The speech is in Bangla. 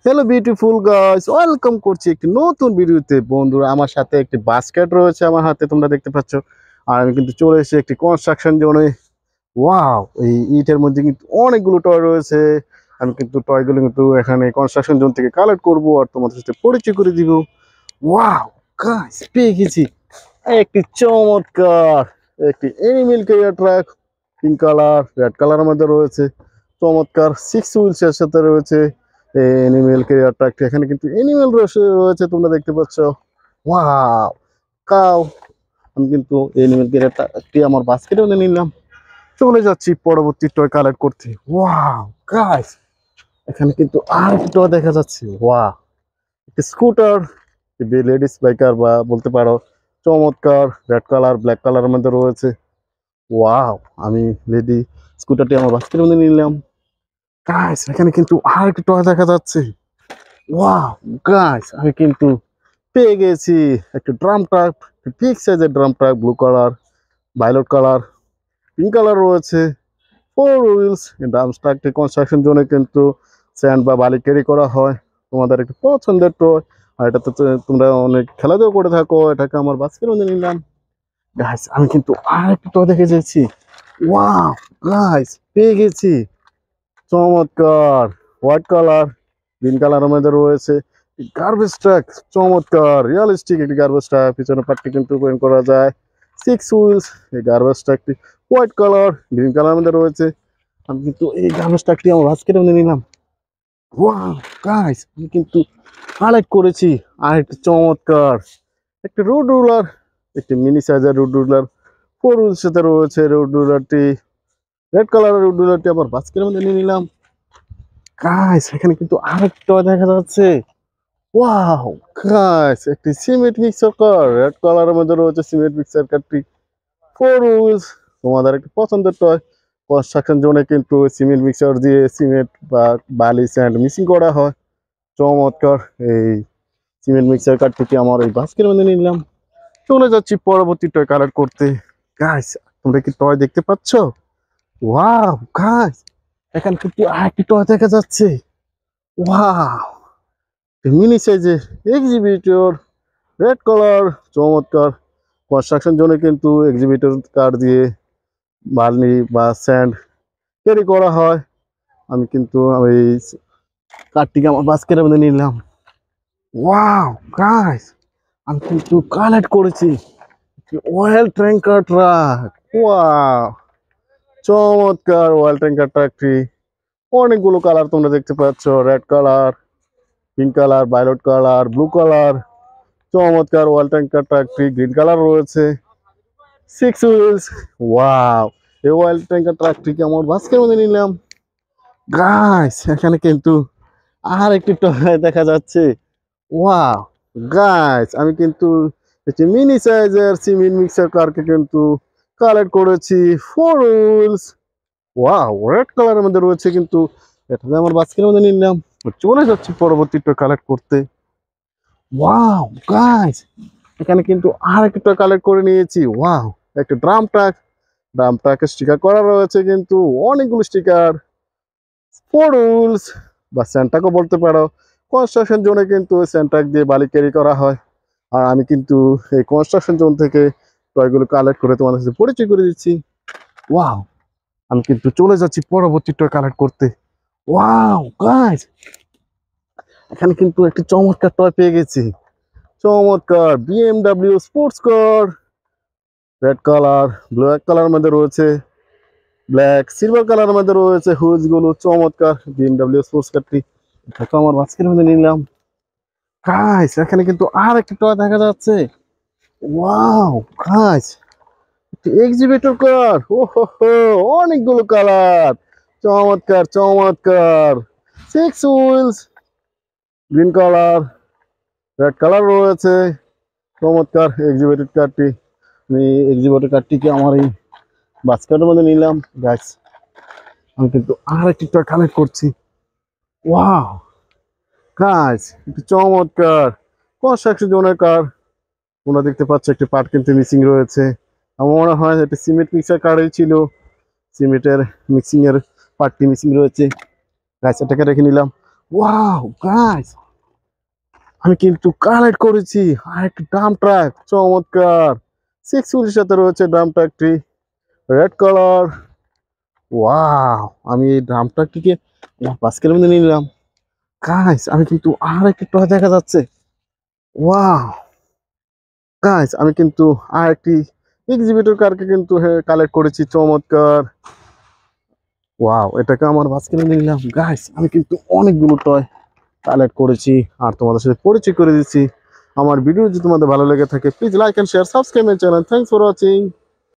হ্যালো বিউটিফুল গাইস, ওয়েলকাম করছি একটি নতুন ভিডিওতে। বন্ধুরা, আমার সাথে একটি বাস্কেট রয়েছে আমার হাতে, তোমরা দেখতে পাচ্ছ। আর আমি কিন্তু চলে এসেছি একটি কনস্ট্রাকশন জোনে। ওয়াও, এই ইটের মধ্যে কিন্তু অনেকগুলো টয় রয়েছে। আমি কিন্তু টয়গুলো কিন্তু এখানে কনস্ট্রাকশন জোন থেকে কালেক্ট করবো আর তোমাদের সাথে পরিচয় করে দিব। ওয়াও গাইস, পেয়ে গেছি একটি চমৎকার একটি animal career truck. Pink colour, red কালারের মধ্যে রয়েছে। চমৎকার 6 হুইলস এর সাথে রয়েছে এনিমেল ক্যারিয়ার ট্রাকটি। এখানে কিন্তু এনিমেল রয়েছে, তোমরা দেখতে পাচ্ছ। ওয়াও কাউ, আমি কিন্তু এনিমেল ক্যারিয়ার ট্রাকটি আমার বাস্কেটে নিলাম। চলে যাচ্ছি পরবর্তী টয় কালেক্ট করতে। ওয়াও গাইস, এখানে কিন্তু আর একটা টয় দেখা যাচ্ছে। ওয়াও, একটি স্কুটার, লেডিস বাইকার বা বলতে পারো। চমৎকার রেড কালার, ব্ল্যাক কালারের মধ্যে রয়েছে। ওয়াও, আমি লেডি স্কুটারটি আমার বাস্কেটের মধ্যে নিলাম। গাইস, এখানে কিন্তু আর একটা টয় দেখা যাচ্ছে। ওয়াও গাইস, আমি কিন্তু পেয়ে গেছি একটা ড্রাম ট্রাক, বিগ সাইজের drum truck, blue colour, violet colour, pink colour রয়েছে। 4 হুইলস। এই ড্রাম ট্রাকটি কনস্ট্রাকশন জোনে কিন্তু স্যান্ড বা বালি ক্যারি করা হয়। তোমাদের একটু পছন্দের টয়, আর এটা তো তোমরা অনেক খেলাধুলা করে থাকো। এটাকে আমার বাস্কেটের মধ্যে নিলাম। গাইস, আমি কিন্তু আর একটা টয় দেখে যাচ্ছি। ওয়াও গাইস, পেয়ে গেছি চমৎকার হোয়াইট কালার, গ্রিন কালারের মধ্যে রয়েছে গার্বেজ ট্রাক। চমৎকার রিয়েলিস্টিক একটি গার্বেজ ট্রাক, পিছনে পার্টটি কিন্তু পেন্ট করা যায়। 6 হুইলস। এই গার্বেজ ট্রাকটি হোয়াইট কালার, গ্রিন কালারের মধ্যে রয়েছে। আমি কিন্তু এই গার্বেজ ট্রাকটি আমার বাস্কেটে নিলাম। ওয়াও গাইস, আমি কিন্তু কালেক্ট করেছি আর একটি চমৎকার একটি রোড রুলার, একটি মিনি সাইজের রোড রুলার। 4 হুইলস সাথে রয়েছে রোড রুলারটি। রেড কালারের রোড রুলারটি আবার বাস্কেটের মধ্যে নিয়ে নিলাম। গাইস, এখানে কিন্তু আরেকটা দেখা যাচ্ছে। ওয়াও গাইস, একটি সিমেন্ট মিক্সার কার, রেড কালারের মধ্যে রয়েছে সিমেন্ট মিক্সার কারটি। 4 হুইলস। তোমাদের একটি পছন্দের টয়। কনস্ট্রাকশন জোনে কিন্তু সিমেন্ট মিক্সার দিয়ে সিমেন্ট বা বালি স্যান্ড মিক্সিং করা হয়। চমৎকার এই সিমেন্ট মিক্সার কারটিকে আমার এই বাস্কের মধ্যে নিলাম। চলে যাচ্ছি পরবর্তী টয় কালেক্ট করতে। গাইস, তোমরা কি টয় দেখতে পাচ্ছ? ওয়াও গাইস, এখানে কিন্তু আরেকটি টয় দেখা যাচ্ছে। ওয়াও, মিনি সাইজের এক্সিবিটর, রেড কালার। চমৎকার কনস্ট্রাকশন জোনে কিন্তু এক্সিবিটর কার দিয়ে বালি বা স্যান্ড ক্যারি করা হয়। আমি কিন্তু ওই কারটিকে আমার বাস্কেটের মধ্যে নিলাম। ওয়াও গাইস, আমি কিন্তু কালেক্ট করেছি অয়েল ট্যাঙ্কার ট্রাক। ওয়াও, চমৎকার অয়েল ট্যাঙ্কার ট্রাকটি। অনেকগুলো কালার তোমরা দেখতে পাচ্ছ, red colour, pink colour, violet colour, blue colour. চমৎকার ওয়াল ট্যাঙ্কার ট্রাকটি গ্রিন কালার রয়েছে। 6 হুইলস। ওয়াও, এই ওয়াল ট্যাঙ্কার ট্রাকটিকে আমার বাস্কের মধ্যে নিলাম। গাইস, এখানে কিন্তু আর একটি টয় দেখা যাচ্ছে। ওয়াও গাইস, আমি কিন্তু একটি মিনি সাইজের সিমেন্ট মিক্সার কারকে কিন্তু কালেক্ট করেছি। 4 হুইলস। ওয়াও, রেড কালারের মধ্যে রয়েছে কিন্তু এটাতে আমার বাস্কের মধ্যে নিলাম। চলে যাচ্ছি পরবর্তী টয় কালেক্ট করতে। ওয়াও গাইস, এখানে কিন্তু আর একটা কালেক্ট করে নিয়েছি। ওয়াও, একটা ড্রাম ট্রাক। ড্রাম ট্রাকের স্টিকার করা রয়েছে কিন্তু অনেকগুলো স্টিকার। 4 হুইলস বা স্যান্টাকও বলতে পারো। কনস্ট্রাকশন জোনে কিন্তু স্যান্টাক দিয়ে বালি ক্যারি করা হয়। আর আমি কিন্তু এই কনস্ট্রাকশন জোন থেকে টয়গুলো কালেক্ট করে তোমাদের সাথে পরিচয় করে দিচ্ছি। ওয়াও, আমি কিন্তু চলে যাচ্ছি পরবর্তী টয় কালেক্ট করতে। ওয়াও গাইস, এখানে কিন্তু একটি চমৎকার টয় পেয়ে গেছি। চমৎকার BMW sports car, red colour, black colour মধ্যে রয়েছে, ব্ল্যাক সিলভার কালার মধ্যে রয়েছে হুইলস গুলো। চমৎকার বিএমডাব্লিউ স্পোর্টস কারটি এটাকে আমার বাস্কের মধ্যে নিলাম। গাইস, এখানে কিন্তু আর একটা টয় দেখা যাচ্ছে। ওয়াও গাইস, এক্সিবিটর কার। ও হো হো, অনেকগুলো কালার। চমৎকার চমৎকার। 6 wheels, green colour, red colour রয়েছে। চমৎকার এক্সিবিটর কারটি। আমি এক্সিবিটর কারটিকে আমার এই বাস্কেটের মধ্যে নিলাম। গাইস, আমি কিন্তু আর একটি টয় কালেক্ট করছি। ওয়াও গাইস, একটি চমৎকার কনস্ট্রাকশন জোনের কার। তোমরা দেখতে পাচ্ছ একটি পার্ট কিন্তু মিসিং রয়েছে। আমার মনে হয় এটা সিমেন্ট মিক্সার কারই ছিল। সিমেন্টের মিক্সিং এর পার্টটি মিসিং রয়েছে। গাইস, এটাকে রেখে নিলাম। ওয়াও গাইস, আমি কিন্তু কালেক্ট করেছি আর একটা ডাম ট্রাক, চমৎকার। 6 হুইলের সাথে রয়েছে ডাম ট্রাকটি, রেড কালার। ওয়াও, আমি এই ডাম ট্রাকটিকে আমার বাস্কের মধ্যে নিলাম। গাইস, আমি কিন্তু আর একটা টয় দেখা যাচ্ছে। ওয়াও গাইস, আমি কিন্তু আর একটি এক্সিবিটর কারকে কিন্তু কালেক্ট করেছি, চমৎকার। ওয়াও, এটাকে আমার বাস্কের মধ্যে নিলাম। গাইস, আমি কিন্তু অনেকগুলো টয় কালেক্ট করেছি আর তোমাদের সাথে পরিচয় করে দিচ্ছি। আমার ভিডিও যদি তোমাদের ভালো লেগে থাকে, please like and share, subscribe my channel. Thanks for watching.